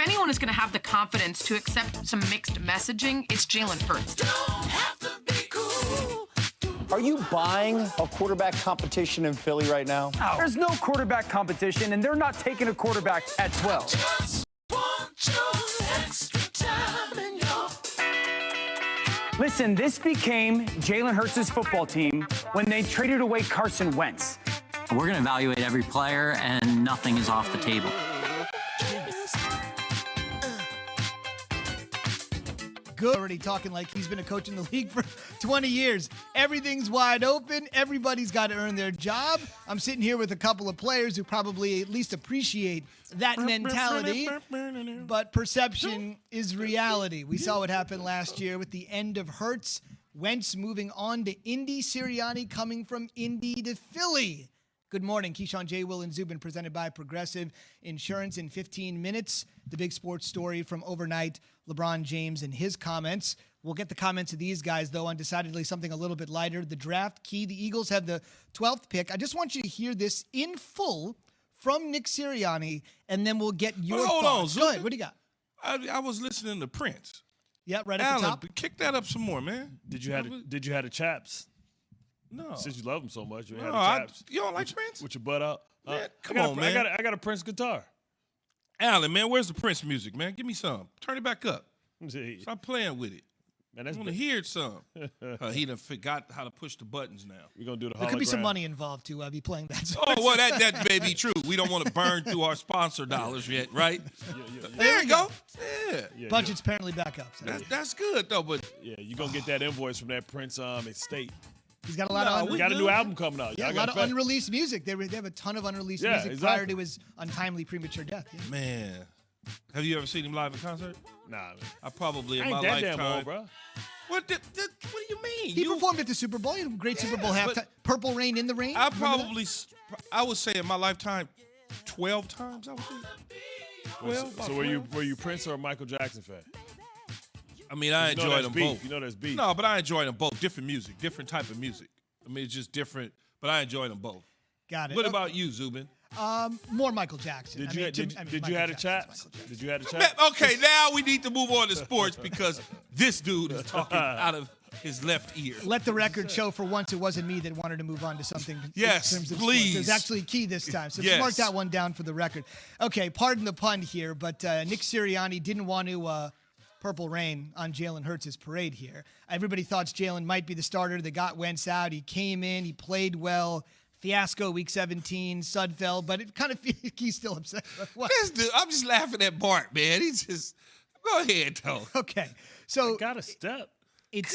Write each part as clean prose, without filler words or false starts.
anyone is going to have the confidence to accept some mixed messaging, it's Jalen Hurts. Are you buying a quarterback competition in Philly right now? No. There's no quarterback competition, and they're not taking a quarterback at 12. Listen, this became Jalen Hurts' football team when they traded away Carson Wentz. We're going to evaluate every player, and nothing is off the table. Good. Already talking like he's been a coach in the league for 20 years. Everything's wide open. Everybody's got to earn their job. I'm sitting here with a couple of players who probably at least appreciate that mentality. But perception is reality. We saw what happened last year with the end of Hurts. Wentz moving on to Indy. Sirianni coming from Indy to Philly. Good morning. Keyshawn, J. Will, and Zubin presented by Progressive Insurance in 15 minutes. The big sports story from overnight, LeBron James and his comments. We'll get the comments of these guys, though, on decidedly something a little bit lighter. The draft key. The Eagles have the 12th pick. I just want you to hear this in full from Nick Sirianni, and then we'll get your thoughts. Hold on, Go ahead. What do you got? I was listening to Prince. Yeah, right at Alan, the top. kick that up some more, man. Did you have the chaps? No. Since you love him so much, you had No, the chaps. you don't like Prince? With your butt out. Man, come on, man. I got a Prince guitar. Alan, man, where's the Prince music, man? Give me some. Turn it back up. See. Stop playing with it. Man, I want to hear some. He done forgot how to push the buttons now. We're going to do the hologram. There could be some money involved to be playing that song. Oh, well, that may be true. We don't want to burn through our sponsor dollars yet, right? There you go. Yeah. Budget's apparently back up. So. That's good, though, but... Yeah, you're going to get that invoice from that Prince estate. He's got a lot of got a new album coming out. Yeah, a lot of unreleased music. They have a ton of unreleased music prior to his untimely premature death. Yeah. Man. Have you ever seen him live in concert? Nah, man. I probably in I ain't my that lifetime. damn old, bro. What do you mean? He performed at the Super Bowl. Great Super Bowl halftime. Purple Rain in the Rain. I would say in my lifetime, 12 times. I would say. So were you Prince or a Michael Jackson fan? I mean, I enjoyed them both. You know there's beef. No, but I enjoyed them both. Different music, different type of music. I mean, it's just different, but I enjoyed them both. Got it. What about you, Zubin? More Michael Jackson. Did you have the chaps? Did you have the chaps? Okay, now we need to move on to sports because this dude is talking out of his left ear. Let the record show for once it wasn't me that wanted to move on to something. Yes, in terms of please. Sports. It was actually key this time. So Yes. just mark that one down for the record. Okay, pardon the pun here, but Nick Sirianni didn't want to Purple Rain on Jalen Hurts' parade here. Everybody thought Jalen might be the starter. They got Wentz out. He came in. He played well. Fiasco week 17. Sudfeld, but it kind of feels he's still upset. What? This dude, I'm just laughing at Bart, man. He's just go ahead, though. Okay, so I got a step. It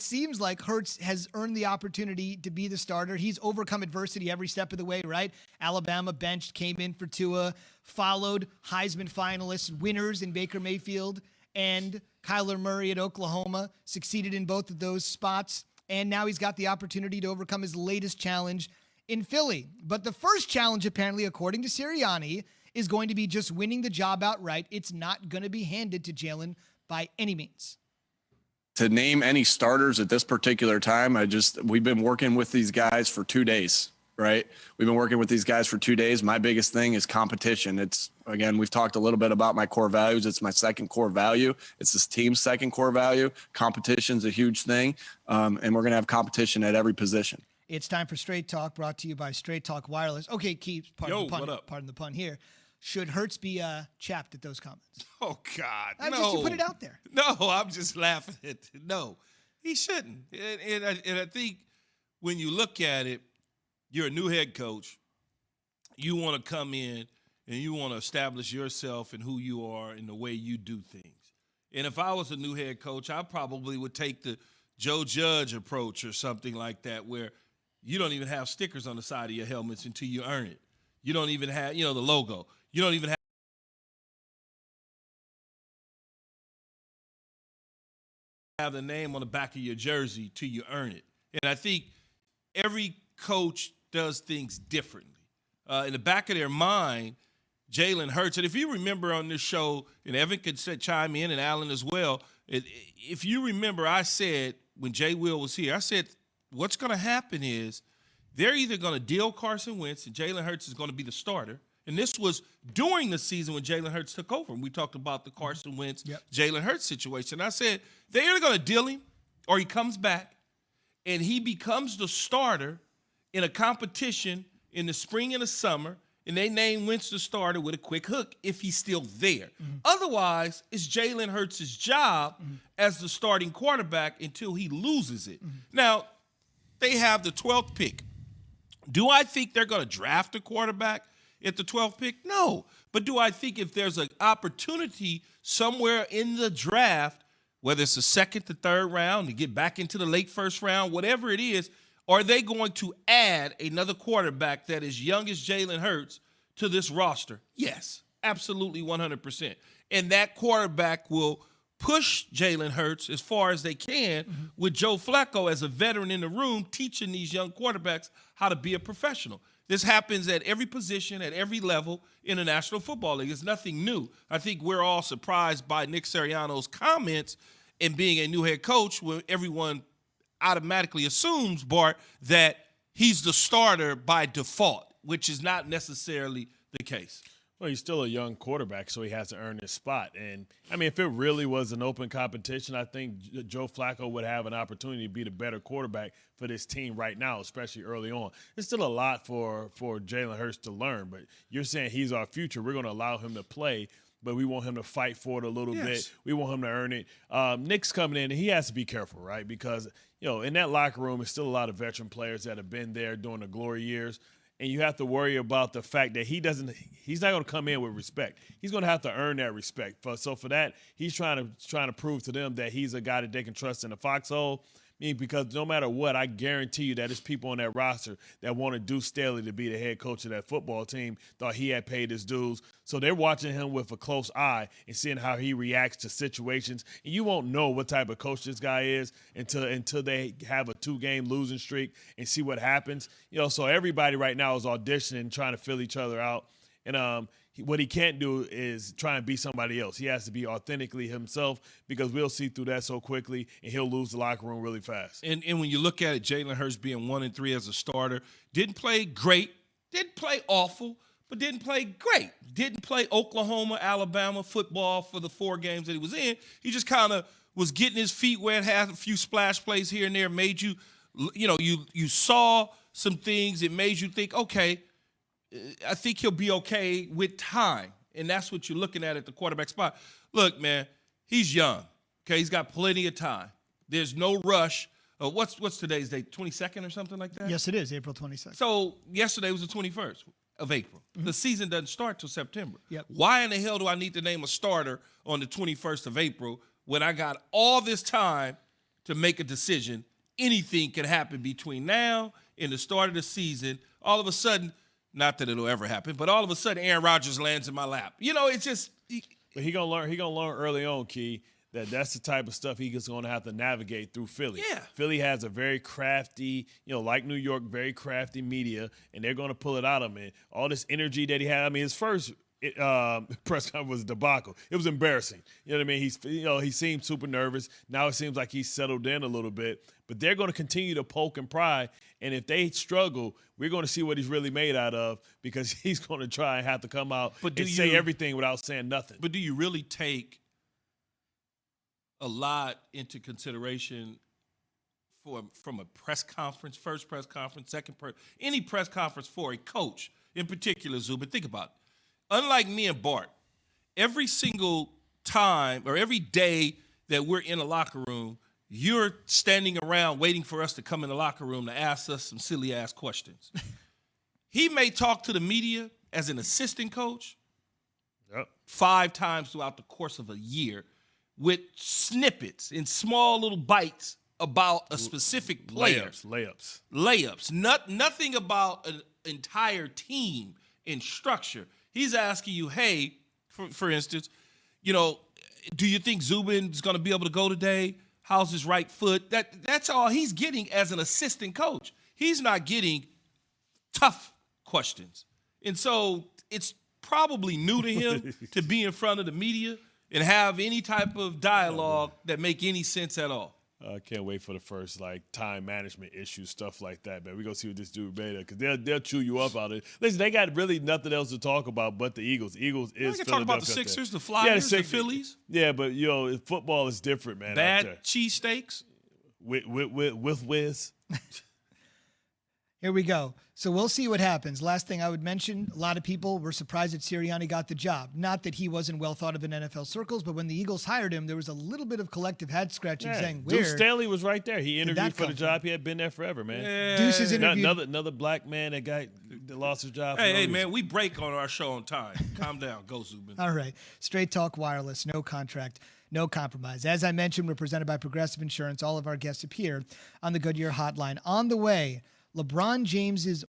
seems like Hurts has earned the opportunity to be the starter. He's overcome adversity every step of the way, right? Alabama benched, came in for Tua, followed Heisman finalists, winners in Baker Mayfield and Kyler Murray at Oklahoma, succeeded in both of those spots, and now he's got the opportunity to overcome his latest challenge in Philly. But the first challenge, apparently, according to Sirianni, is going to be just winning the job outright. It's not going to be handed to Jalen by any means. To name any starters at this particular time, we've been working with these guys for 2 days, right? We've been working with these guys for 2 days. My biggest thing is competition. Again, we've talked a little bit about my core values. It's my second core value. It's this team's second core value. Competition's a huge thing, and we're going to have competition at every position. It's time for Straight Talk, brought to you by Straight Talk Wireless. Okay, Keith, pardon the pun here. Should Hurts be chapped at those comments? Oh, God, You put it out there. No, I'm just laughing at it. No, he shouldn't. And I think when you look at it, you're a new head coach. You want to come in and you want to establish yourself and who you are and the way you do things. And if I was a new head coach, I probably would take the Joe Judge approach or something like that, where you don't even have stickers on the side of your helmets until you earn it. You don't even have, the logo. You don't even have the name on the back of your jersey till you earn it. And I think every coach does things differently. In the back of their mind, Jalen Hurts, and if you remember on this show, and Evan could chime in and Alan as well, if you remember, I said when Jay Will was here, I said what's going to happen is they're either going to deal Carson Wentz and Jalen Hurts is going to be the starter, And this was during the season when Jalen Hurts took over. And we talked about the Carson Wentz, Jalen Hurts situation. I said, they're either going to deal him or he comes back and he becomes the starter in a competition in the spring and the summer, and they name Wentz the starter with a quick hook if he's still there. Otherwise, it's Jalen Hurts' job as the starting quarterback until he loses it. Now, they have the 12th pick. Do I think they're going to draft a quarterback at the 12th pick? No. But do I think if there's an opportunity somewhere in the draft, whether it's the second to third round, to get back into the late first round, whatever it is, are they going to add another quarterback that is young as Jalen Hurts to this roster? Yes, absolutely 100%. And that quarterback will push Jalen Hurts as far as they can with Joe Flacco as a veteran in the room teaching these young quarterbacks how to be a professional. This happens at every position, at every level in the National Football League. It's nothing new. I think we're all surprised by Nick Sirianni's comments and being a new head coach when everyone automatically assumes, Bart, that he's the starter by default, which is not necessarily the case. Well, he's still a young quarterback, so he has to earn his spot. And, I mean, if it really was an open competition, I think Joe Flacco would have an opportunity to be the better quarterback for this team right now, especially early on. It's still a lot for Jalen Hurts to learn, but you're saying he's our future. We're going to allow him to play, but we want him to fight for it a little bit. We want him to earn it. Nick's coming in, and he has to be careful, right? Because, in that locker room, there's still a lot of veteran players that have been there during the glory years. And you have to worry about the fact that he's not going to come in with respect. He's going to have to earn that respect. So for that, he's trying to prove to them that he's a guy that they can trust in the foxhole. Because no matter what, I guarantee you that there's people on that roster that wanted Deuce Staley to be the head coach of that football team, thought he had paid his dues. So they're watching him with a close eye and seeing how he reacts to situations. And you won't know what type of coach this guy is until they have a 2-game losing streak and see what happens. So everybody right now is auditioning, trying to fill each other out. And what he can't do is try and be somebody else. He has to be authentically himself because we'll see through that so quickly, and he'll lose the locker room really fast. And when you look at it, Jalen Hurts being 1-3 as a starter, didn't play great, didn't play awful, but didn't play great. Didn't play Oklahoma, Alabama football for the 4 games that he was in. He just kind of was getting his feet wet, had a few splash plays here and there, made you, you saw some things. It made you think, okay, I think he'll be okay with time. And that's what you're looking at the quarterback spot. Look, man, he's young. Okay, he's got plenty of time. There's no rush. What's today's date? 22nd or something like that? Yes, it is, April 22nd. So yesterday was the 21st of April. The season doesn't start till September. Yep. Why in the hell do I need to name a starter on the 21st of April when I got all this time to make a decision? Anything can happen between now and the start of the season. All of a sudden, not that it'll ever happen, but all of a sudden Aaron Rodgers lands in my lap. It's just But he gonna learn early on, Key, that's the type of stuff he's gonna have to navigate through Philly. Yeah. Philly has a very crafty, like New York, very crafty media, and they're gonna pull it out of him. And all this energy that he had. I mean, his first press conference was a debacle. It was embarrassing. You know what I mean? He seemed super nervous. Now it seems like he's settled in a little bit. But they're going to continue to poke and pry. And if they struggle, we're going to see what he's really made out of because he's going to try and have to come out and say everything without saying nothing. But do you really take a lot into consideration from a press conference, first press conference, any press conference for a coach in particular, Zubin? Think about it. Unlike me and Bart, every single time or every day that we're in a locker room, you're standing around waiting for us to come in the locker room to ask us some silly-ass questions. He may talk to the media as an assistant coach 5 times throughout the course of a year with snippets and small little bites about a specific player. Layups. Nothing about an entire team in structure. He's asking you, hey, for instance, do you think Zubin's going to be able to go today? How's his right foot? That's all he's getting as an assistant coach. He's not getting tough questions. And so it's probably new to him to be in front of the media and have any type of dialogue that make any sense at all. I can't wait for the first time management issues, stuff like that, man. We're going to see what this dude made of because they'll chew you up out of it. Listen, they got really nothing else to talk about but the Eagles. Eagles is We can talk about the Sixers, the Flyers, the Phillies. Yeah, but, football is different, man. Bad cheesesteaks. With Wiz. Here we go. So we'll see what happens. Last thing I would mention, a lot of people were surprised that Sirianni got the job. Not that he wasn't well thought of in NFL circles, but when the Eagles hired him, there was a little bit of collective head scratching saying, where? Deuce Staley was right there. He interviewed for the job. He had been there forever, man. Yeah. Deuce's interviewed. Another black man that lost his job. Hey, man, we break on our show on time. Calm down. Go, Zubin. All right. Straight Talk Wireless, no contract, no compromise. As I mentioned, we're presented by Progressive Insurance. All of our guests appear on the Goodyear Hotline. On the way, LeBron James's